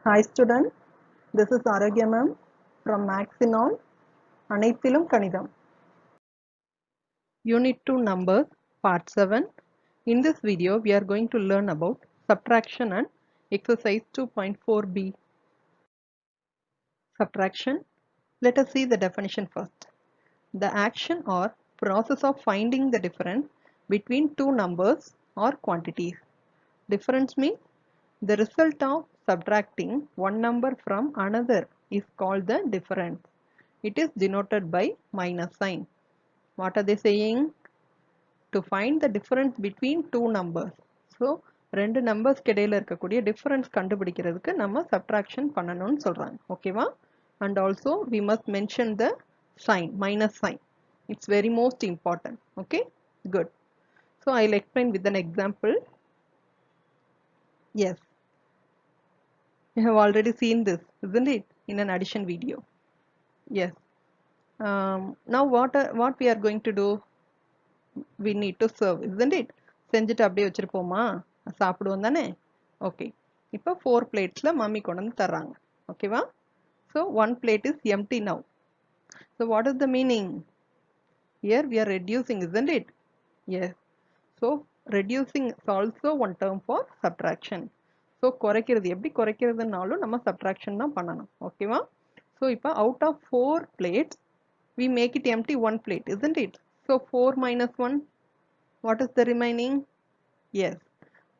Hi students, this is Aragya ma'am from Maxinon, அனைத்திலும் கணிதம். Unit 2 Numbers, Part 7. In this video, we are going to learn about subtraction and exercise 2.4b. Subtraction. Let us see the definition first. The action or process of finding the difference between two numbers or quantities. Difference means the result of subtracting one number from another is called the difference. It is denoted by minus sign. What are they saying? To find the difference between two numbers. So, ரெண்டு numbers இடையில இருக்கக்கூடிய difference கண்டுபிடிக்கிறதுக்கு நம்ம subtraction பண்ணணும்னு சொல்றாங்க. ஓகேவா? And also we must mention the sign, minus sign. It's very most important. Okay? Good. So, I'll explain with an example. Yes. You have already seen this, isn't it? In an addition video. Yes. Now what we are going to do? We need to serve, isn't it? செஞ்சுட்டு அப்படியே வச்சிருப்போமா? சாப்பிடுவோம் தானே? Okay. இப்போ 4 platesல mummy கொண்டு வந்து தர்றாங்க. ஓகேவா? So one plate is empty now. So what is the meaning? Here we are reducing, isn't it? Yes. So reducing is also one term for subtraction. So குறைக்கிறது எப்படி குறைக்கிறதுனாலும் நம்ம subtraction தான் பண்ணணும். ஓகேவா? So இப்போ out of 4 plates we make it empty one plate, isn't it? So 4 minus 1, what is the remaining? Yes,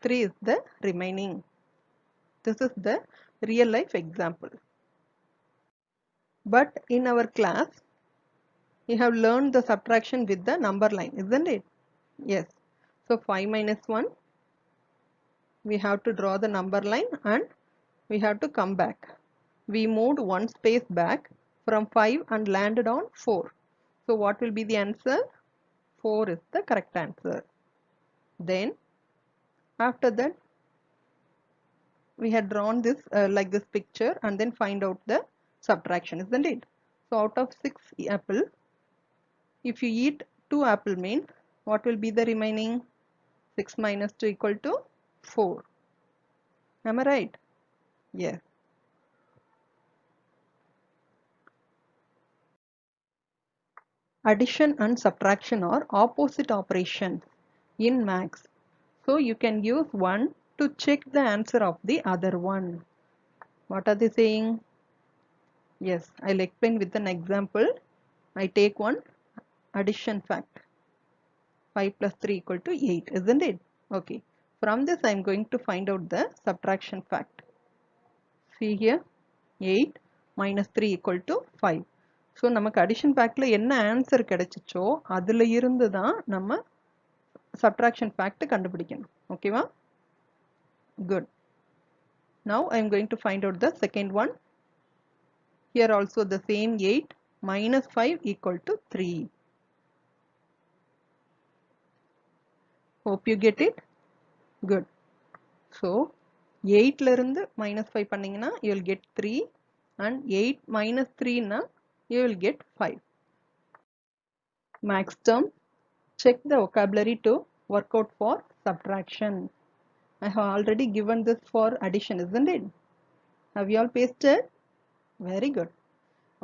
3 is the remaining. This is the real life example. But in our class, you have learned the subtraction with the number line, isn't it? Yes. So 5 minus 1, we have to draw the number line and we have to come back. We moved one space back from 5 and landed on 4. So what will be the answer? 4 is the correct answer. Then after that we had drawn this like this picture and then find out the subtraction, isn't it? So out of 6 apple, if you eat 2 apple means what will be the remaining? 6 minus 2 equal to 4. Am I right? Yes. Addition and subtraction are opposite operations in maths. So you can use one to check the answer of the other one. What are they saying? Yes, I'll explain with an example. I take one addition fact. 5 plus 3 equal to 8, isn't it? Okay. From this I am going to find out the subtraction fact. See here, 8 minus 3 equal to 5. So நமக்கு addition factல என்ன answer கிடைச்சிச்சோ அதுல இருந்து தான் நம்ம subtraction fact கண்டுபிடிக்கணும். ஓகேவா? Good. Now I am going to find out the second one. Here also the same 8 minus 5 equal to 3. Hope you get it. Good. So 8 ல இருந்து minus 5 பண்ணீங்கன்னா you will get 3 and 8 minus 3 na you will get 5. Max term. Check the vocabulary to work out for subtraction. I have already given this for addition, isn't it? Have you all pasted? Very good.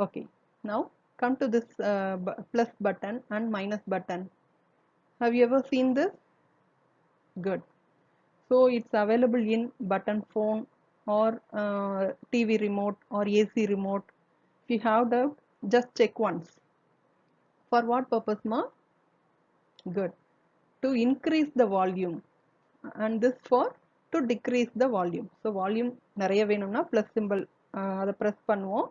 Okay. Now come to this plus button and minus button. Have you ever seen this? Good. So it's available in button phone or TV remote or AC remote. If you have doubt, just check once. For what purpose, ma? Good. To increase the volume, and this for to decrease the volume. So volume நிறைய வேணும்னா plus symbol அதை press பண்ணுவோம்.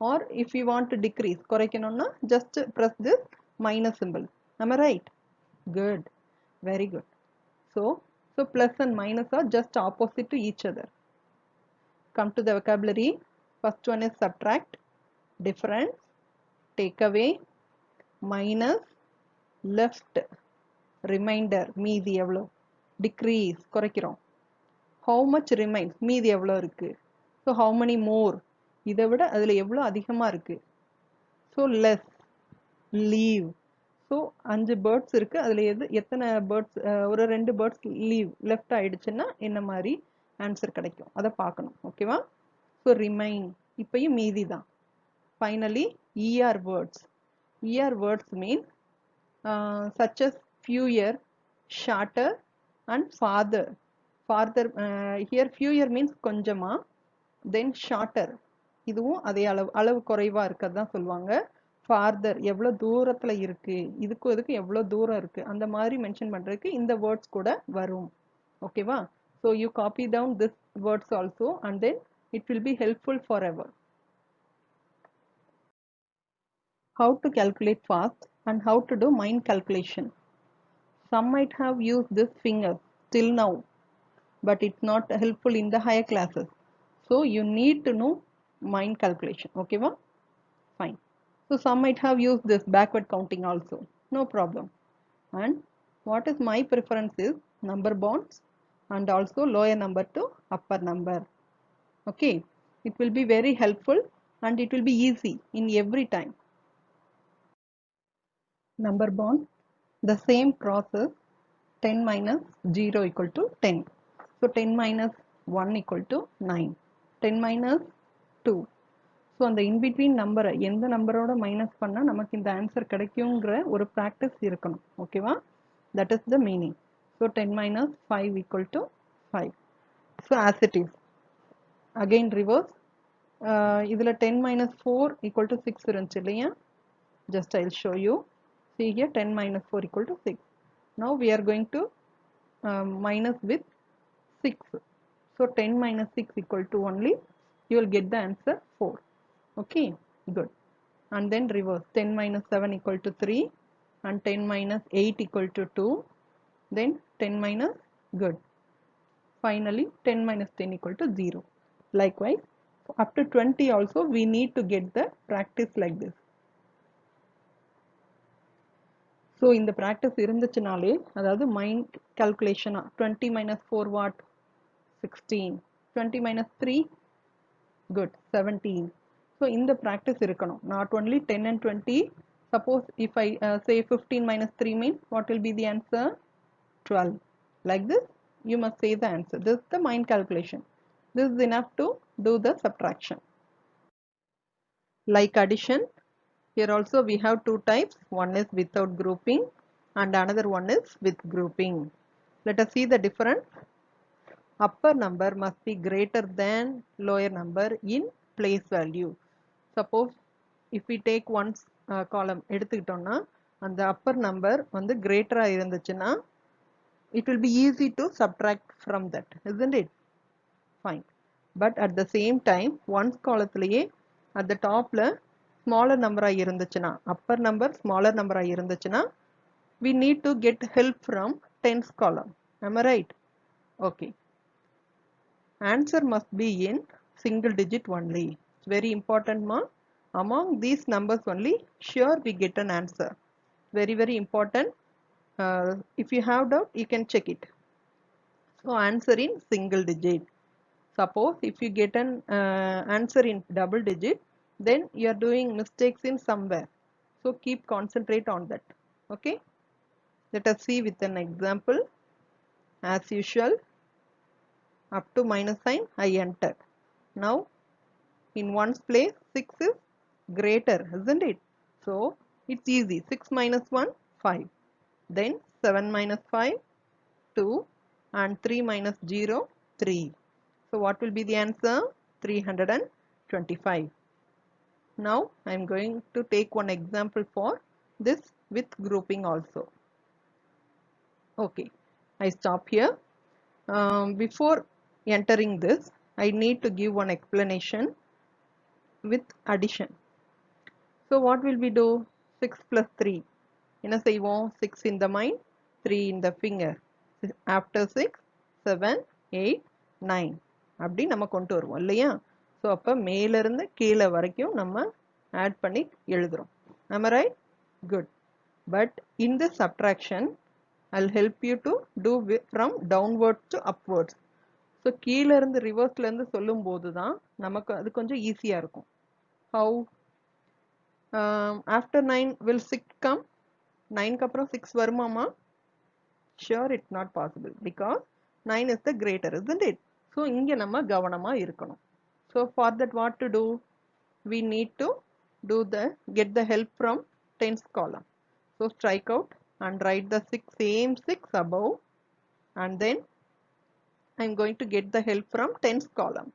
Or if you want to decrease, குறைக்கணும்னா just press this minus symbol. Am I right? Good. Very good. So plus and minus are just opposite to each other. Come to the vocabulary. First one is subtract, difference, take away, minus, left, remainder, மீதி எவ்வளோ, decrease, குறைக்கிறோம். How much remains, மீதி எவ்வளோ இருக்கு. So how many more, இதை விட அதில் எவ்வளோ அதிகமாக இருக்கு. So less, leave. So 5 birds இருக்கு, அதில் எத்தனை birds, ஒரு 2 birds leave, left ஆயிடுச்சுன்னா என்ன மாதிரி ஆன்சர் கிடைக்கும் அதை பார்க்கணும். ஓகேவா? So remain இப்பயும் மீதி தான். Finally ER words. ER words mean such as fewer, shorter and farther. Farther here fewer means கொஞ்சமா, then shorter இதுவும் அதே அளவு குறைவா இருக்கதான் சொல்லுவாங்க. farther எவ்வளவு தூரத்துல இருக்கு, இதுக்கு எவ்வளவு தூரம் இருக்கு அந்த மாதிரி மென்ஷன் பண்றதுக்கு இந்த வேர்ட்ஸ் கூட வரும். ஓகேவா? so you copy down this words also and then it will be helpful forever. How to calculate fast and how to do mind calculation. Some might have used this finger till now, but it's not helpful in the higher classes. So you need to know mind calculation. Okay, va? Fine. So some might have used this backward counting also. No problem. And what is my preference is number bonds and also lower number to upper number. Okay. It will be very helpful and it will be easy in every time. Number bond, the same process, 10 minus 0 equal to 10. So 10 minus 1 equal to 9. 10 minus 2. So அந்த in between நம்பரை எந்த நம்பரோட minus பண்ணா நமக்கு இந்த answer கிடைக்குங்கிற ஒரு practice இருக்கணும். ஓகேவா? That is the meaning. So 10 minus 5 equal to 5. So as it is. Again reverse. இதுல 10 minus 4 equal to 6 இருந்துச்சு இல்லையா? Just I'll show you. See here 10 minus 4 equal to 6. Now we are going to minus with 6. So 10 minus 6 equal to only, you will get the answer 4. Okay, good. And then reverse, 10 minus 7 equal to 3 and 10 minus 8 equal to 2. Then 10 minus, good. Finally 10 minus 10 equal to 0. Likewise, up to 20 also we need to get the practice like this. So இந்த practice இருந்துச்சுனாலே, அதாவது mind calculation 20 minus 4 what? 16. 20 minus 3? Good, 17. So இந்த practice இருக்கணும். Not only 10 and 20. Suppose if I say 15 minus 3 means what will be the answer? 12. Like this, you must say the answer. This is the mind calculation. This is enough to do the subtraction. Like addition, here also we have two types. One is without grouping and another one is with grouping. Let us see the difference. Upper number must be greater than lower number in place value. Suppose if we take one column எடுத்துக்கிட்டோம்னா அந்த upper number வந்து greater இருந்துச்சுன்னா it will be easy to subtract from that, isn't it? Fine. But at the same time ones columnலயே at the topல smaller number இருந்துச்சுன்னா, upper number smaller number இருந்துச்சுன்னா, we need to get help from tens column. Am I right? Okay. Answer must be in single digit only. It's very important, ma. Among these numbers only, sure we get an answer. Very, very important. If you have doubt, you can check it. So answer in single digit. Suppose if you get an answer in double digit, then you are doing mistakes in somewhere. So keep concentrate on that. Okay. Let us see with an example. As usual, up to minus sign I enter. Now in ones place 6 is greater, isn't it? So it's easy. 6 minus 1, 5. Then 7 minus 5, 2 and 3 minus 0, 3. So what will be the answer? 325. Now I am going to take one example for this with grouping also. Okay, I stop here. Before entering this, I need to give one explanation with addition. So what will we do? 6 plus 3. என்ன செய்வோம்? 6 in the mind, 3 in the finger. After 6, 7, 8, 9. அப்படி நம்ம கொண்டு வருவோம் இல்லையா? So அப்போ மேலிருந்து கீழே வரைக்கும் நம்ம ஆட் பண்ணி எழுதுறோம். Am I right? Good. But in the subtraction, I'll help you to do from downwards to upwards. So கீழே இருந்து ரிவர்ஸ்ல இருந்து சொல்லும் போது தான் நமக்கு அது கொஞ்சம் ஈஸியா இருக்கும். How? After 9 will 6 come? 9 அப்புறம் 6 வருமாமா? Sure, it's not possible because 9 is the greater, isn't it? So இங்க நம்ம கவனமா இருக்கணும். So for that what to do? We need to get the help from tens column. So strike out and write the same 6 above, and then I'm going to get the help from tens column.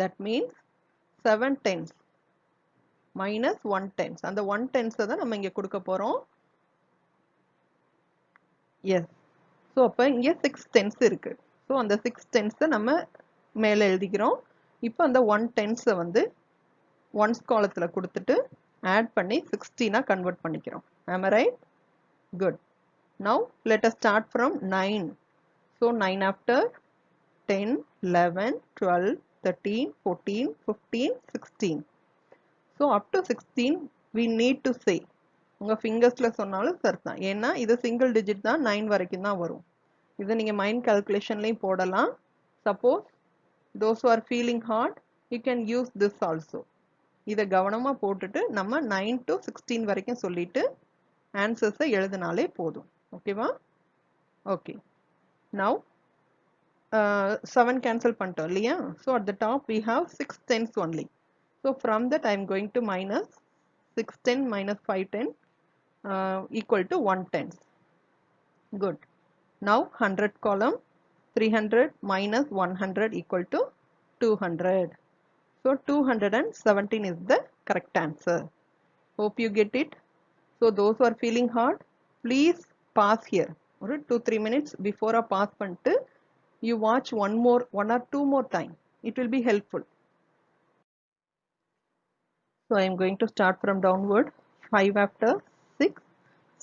That means 7 tens minus 1 tens. And the 1 tens தான் நம்ம இங்க கொடுக்க போறோம். Yes. So அப்ப இங்க 6 tens இருக்கு. So அந்த 6 tens நம்ம மேல எழுதிக்கிறோம். இப்போ அந்த 1 tens வந்து ones காலத்துல கொடுத்துட்டு add பண்ணி 16 convert பண்ணிக்கிறோம். Am I right? Good. Now let us start from 9. So 9 after 10, 11, 12, 13, 14, 15, 16. So up to 16 we need to say. உங்க fingersல சொன்னாலும் சரிதான். ஏன்னா இது single digit தான் 9 வரைக்கும் தான் வரும். இதை நீங்க mind calculationலயும் போடலாம். Suppose those who are feeling hard, you can use this also. இதை கவனமா போட்டுட்டு நம்ம 9 to 16 வரைக்கும் சொல்லிட்டு answers எழுதினாலே போதும். ஓகேவா? Okay. Now 7 cancel பண்ணிட்டோம் இல்லையா? So at the top we have 6 tens only. So from that I am going to minus 6 10 minus 5 10 equal to 1 tens. Good. Now 100 column, 300 minus 100 equal to 200. So 217 is the correct answer. Hope you get it. So those who are feeling hard, please pause here. Or 2-3 minutes before a pause பண்ணிட்டு you watch one or two more time. It will be helpful. So I am going to start from downward. 5 after 6,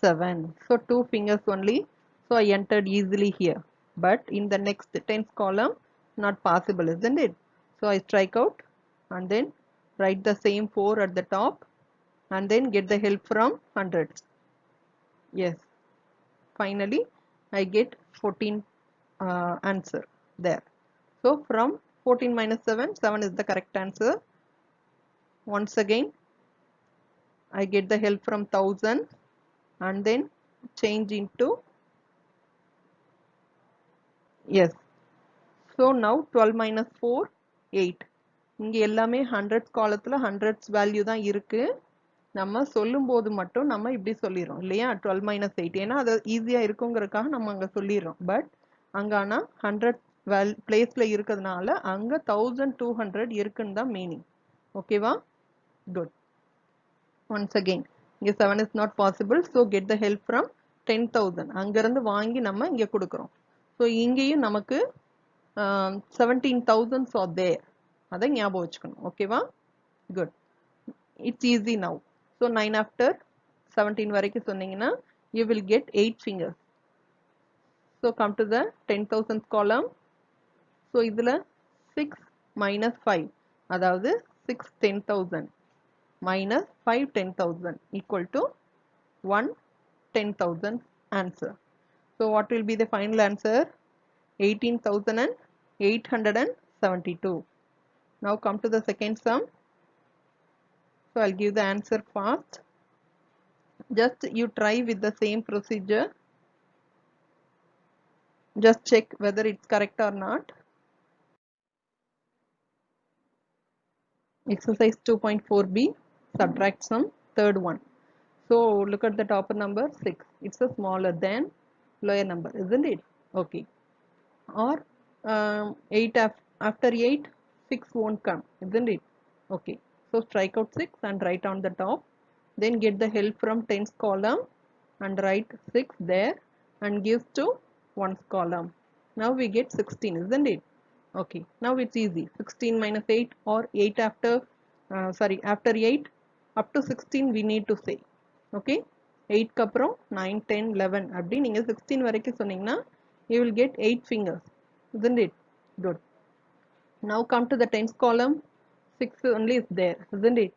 7. So 2 fingers only. So I entered easily here. But in the next tens column, not possible, isn't it? So I strike out and then write the same 4 at the top and then get the help from hundreds. Yes. Finally, I get 14 answer there. So from 14 minus 7, 7 is the correct answer. Once again, I get the help from 1000 and then change into, yes. So now 12 minus 4, 8. இங்க எல்லாமே hundreds காலத்துல hundreds value தான் இருக்கு. நம்ம சொல்லும்போது மட்டும் நம்ம இப்படி சொல்லிடுறோம் இல்லையா? 12 minus 8. ஏன்னா அது ஈஸியா இருக்குங்கிறதுக்காக நம்ம அங்க சொல்லிடுறோம். பட் அங்க ஆனா 100 பிளேஸ்ல இருக்கிறதுனால அங்க 1200 இருக்குன்னு தான் மீனிங். ஓகேவா? Good. Once again, இங்க 7 is not possible. So get the help from 10,000. அங்கிருந்து வாங்கி நம்ம இங்க கொடுக்கிறோம். So இங்கேயும் நமக்கு 17,000 are there. அதை ஞாபகம் வச்சுக்கணும். ஓகேவா? Good. It's easy now. So 9 after 17 வரைக்கும் சொன்னீங்கன்னா you will get 8 fingers. So come to the 10,000th column. So இதுல 6 minus 5, அதாவது 6 10,000 minus 5 10,000 equal to 1 10,000 answer. So what will be the final answer? 18,872. Now come to the second sum. So I'll give the answer fast. Just you try with the same procedure. Just check whether it's correct or not. Exercise 2.4b, subtract sum, third one. So look at the topper number 6. It's a smaller than lower number, isn't it? Okay. Or 8 after 8, 6 won't come, isn't it? Okay. So strike out 6 and write on the top. Then get the help from tens column and write 6 there and gives to ones column. Now we get 16, isn't it? Okay. Now it's easy. 16 minus 8 or 8 after, after 8 up to 16 we need to say. Okay. 8 க்கு அப்புறம் 9, 10, 11 அப்படி நீங்க 16 வரைக்கும் சொன்னீங்கன்னா you will get 8 fingers, isn't it? Good. Now come to the tens column. 6 only is there, isn't it?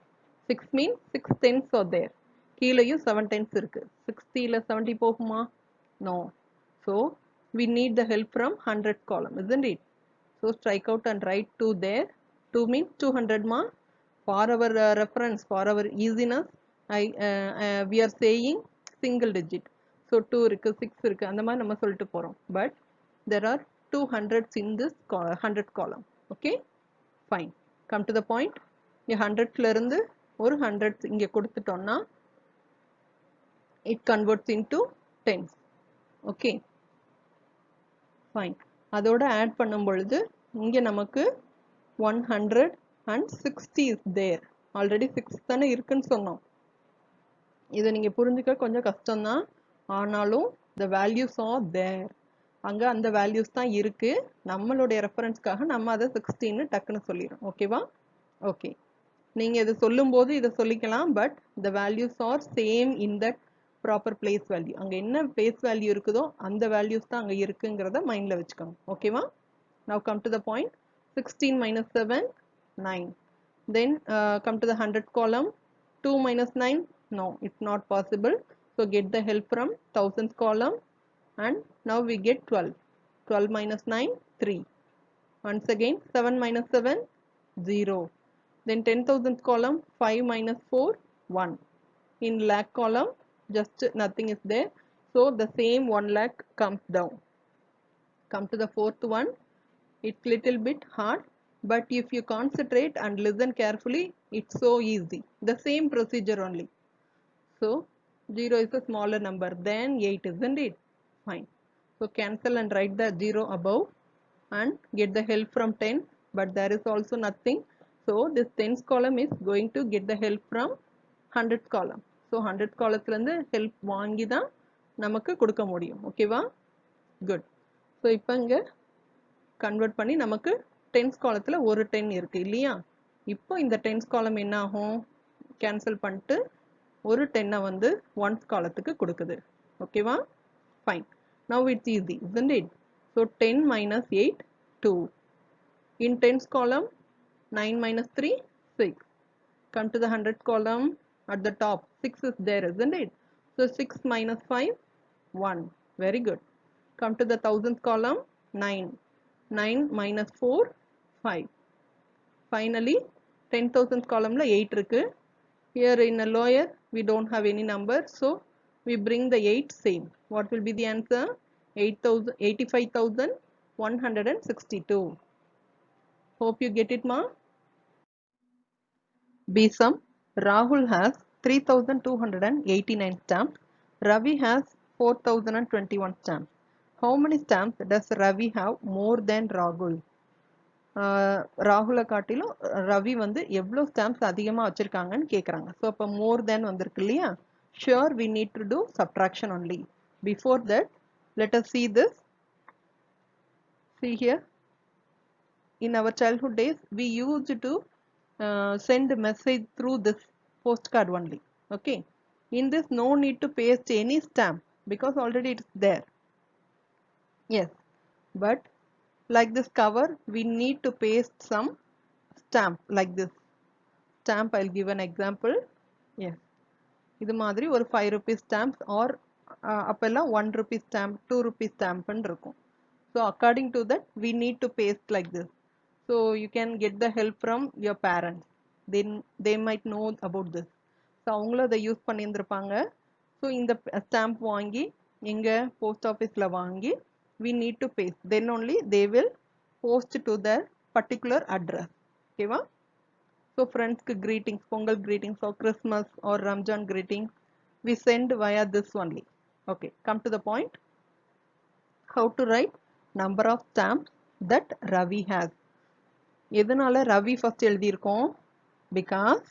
6 means 6 tens are there. கீழையும் 7 tens இருக்கு. 60 ல 70 போகுமா? No. So we need the help from 100 column, isn't it? So strike out and write 2 there. 2 means 200 ma. For our reference, for our easiness, we are saying single digit. So 2 இருக்கு, 6 இருக்கு, அந்த மாதிரி நம்ம சொல்லிட்டு போறோம். But there are 200s in this 100 column. Okay? Fine. Come to the point. இங்க 100ல இருந்து ஒரு 100 இங்க கொடுத்துட்டோம்னா it converts into tens. Okay, fine. அதோட ஆட் பண்ணும் பொழுது இங்க நமக்கு 160 is there. ஆல்ரெடி 6 தானே இருக்குன்னு சொன்னோம். இதை நீங்க புரிஞ்சுக்க கொஞ்சம் கஷ்டம்தான், ஆனாலும் the values are there. அங்க அந்த வேல்யூஸ் தான் இருக்கு. நம்மளுடைய ரெஃபரன்ஸ்க்காக நம்ம அதை 16 டக்குன்னு சொல்லிடும். ஓகேவா? ஓகே, நீங்க இதை சொல்லும் போது இதை சொல்லிக்கலாம், but the values are same in that proper place value. அங்க என்ன place value இருக்குதோ அந்த values தான் அங்க இருக்குங்கிறத மைண்ட்ல வச்சுக்கோங்க. ஓகேவா? Now come to the point. 16 minus 7, 9. Then come to the 100th column. 2 minus 9, no, it's not possible. So get the help from 1000th column, and now we get 12. 12 minus 9, 3. Once again, 7 minus 7, 0. Then 10,000th column, 5 minus 4, 1. In lakh column, just nothing is there. So the same 1 lakh comes down. Come to the fourth one. It's little bit hard, but if you concentrate and listen carefully, it's so easy. The same procedure only. So 0 is a smaller number than 8, isn't it? Fine. So cancel and write the 0 above and get the help from 10, but there is also nothing. So this 10th column is going to get the help from 100th column. So 100th column இருந்து help வாங்கி தான் நமக்கு கொடுக்க முடியும். ஓகேவா? Good. So இப்போ இங்க convert பண்ணி நமக்கு 10th காலத்துல ஒரு 10 இருக்கு இல்லையா? இப்போ இந்த 10th காலம் என்ன ஆகும்? கேன்சல் பண்ணிட்டு ஒரு 10 வந்து 1th காலத்துக்கு கொடுக்குது. ஓகேவா? Fine. Now it's easy, isn't it? So 10 minus 8, 2. In 10th column, 9 minus 3, 6. Come to the 100th column, at the top, 6 is there, isn't it? So 6 minus 5, 1. Very good. Come to the 1000th column, 9. 9 minus 4, 5. Finally, 10,000th column la 8 இருக்கு. Here in a lower, we don't have any number, so we bring the 8 same. What will be the answer? 85,162. Hope you get it, ma? B sum. Rahul has 3,289 stamps. Ravi has 4,021 stamps. How many stamps does Ravi have more than Rahul? ராகுலை காட்டிலும் ரவி வந்து எவ்வளோ stamps அதிகமாக வச்சுருக்காங்கன்னு கேட்குறாங்க. So அப்போ மோர் than வந்திருக்கு இல்லையா? Sure we need to do subtraction only. Before that let us see this. See here. In our childhood days, we used to send a message through this postcard only. Okay. In this, no need to paste any stamp because already it's there. Yes. But like this cover, we need to paste some stamp like this. Stamp, I'll give an example. Yes. இது மாதிரி ஒரு 5 rupees stamps or அப்பெல்லாம் 1 rupee stamp, 2 rupee stamp இருக்கும். So according to that, we need to paste like this. So you can get the help from your parents. Then they might know about this. So அவங்களும் அதை use பண்ணியிருந்திருப்பாங்க. So இந்த stamp வாங்கி எங்க post ஆஃபீஸில் வாங்கி we need to paste. Then only they will post to the particular address. Okay va? So friends ku greetings, Pongal greetings or Christmas or Ramjan greetings, we send via this only. Okay, come to the point. How to write number of stamps that Ravi has? எதனால Ravi first எழுதியிருக்கோம்? Because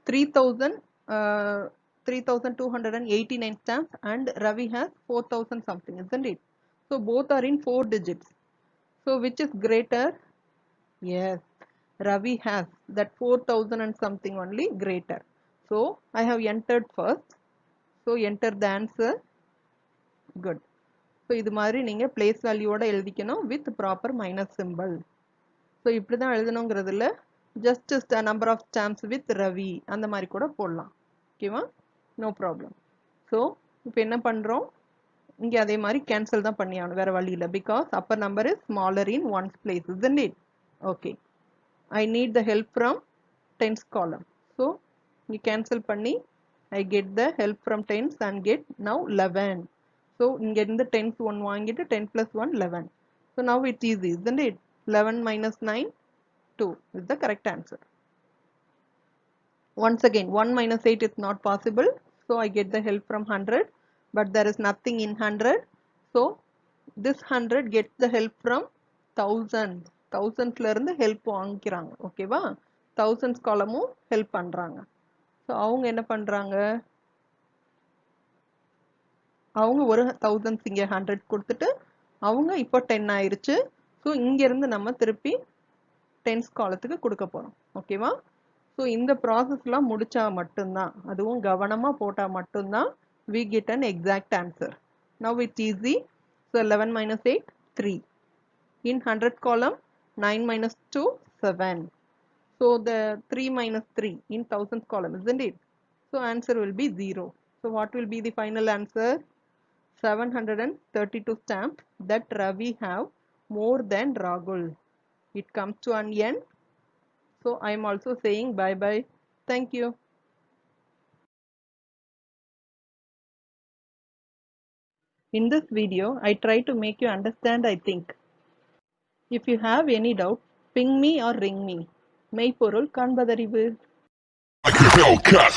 3,289 stamps and Ravi has 4,000 something, isn't it? So both are in 4 digits. So which is greater? Yes, Ravi has that 4,000 and something only greater. So I have entered first. So enter the answer. Good. So இது மாதிரி நீங்க place value ஓட எழுதிக்கணும் with proper minus symbol. So இப்படி தான் எழுதணுங்கிறது இல்ல, just number of stamps with Ravi அந்த மாதிரி கூட போடலாம். ஓகேவா? No problem. So இப்போ என்ன பண்றோம்? இங்க அதே மாதிரி கேன்சல் தான் பண்ணி ஆகணும், வேற வழி இல்லை. Because upper number is smaller in ones place, isn't it? Okay, I need the help from 10th column. So இங்கே கேன்சல் பண்ணி I get the help from 10th and get now 11. So இங்கேருந்து 10th 1 வாங்கிட்டு 10 + 1 11. So now it's easy, isn't it? 11 minus 9, 2 is the correct answer. Once again, 1 minus 8 is not possible. So I get the help from 100. But there is nothing in 100. So this 100 gets the help from 1000. 1000 ல இருந்து help வாங்கிக்கிறாங்க. ஓகேவா? 1000s column help பண்றாங்க. So அவங்க என்ன பண்றாங்க? அவங்க ஒரு 1000 இங்க 100 கொடுத்துட்டு அவங்க இப்போ 10 ஆயிருச்சு. ஸோ இங்க இருந்து நம்ம திருப்பி 10s காலத்துக்கு கொடுக்க போறோம். ஓகேவா? ஸோ இந்த ப்ராசஸ்லாம் முடிச்சா மட்டும்தான், அதுவும் கவனமா போட்டா மட்டும்தான் we get an exact answer. Now it's easy. So 11 minus 8, 3. In 100 column, 9 minus 2, 7. So the 3 minus 3 in 1000th column, isn't it? So answer will be 0. So what will be the final answer? 732 stamps that Ravi have more than Rahul. It comes to an end. So I am also saying bye bye. Thank you. In this video, I try to make you understand, I think. If you have any doubt, ping me or ring me. மெய்ப்பொருள் காண்பதறிவு. Like a Hellcat.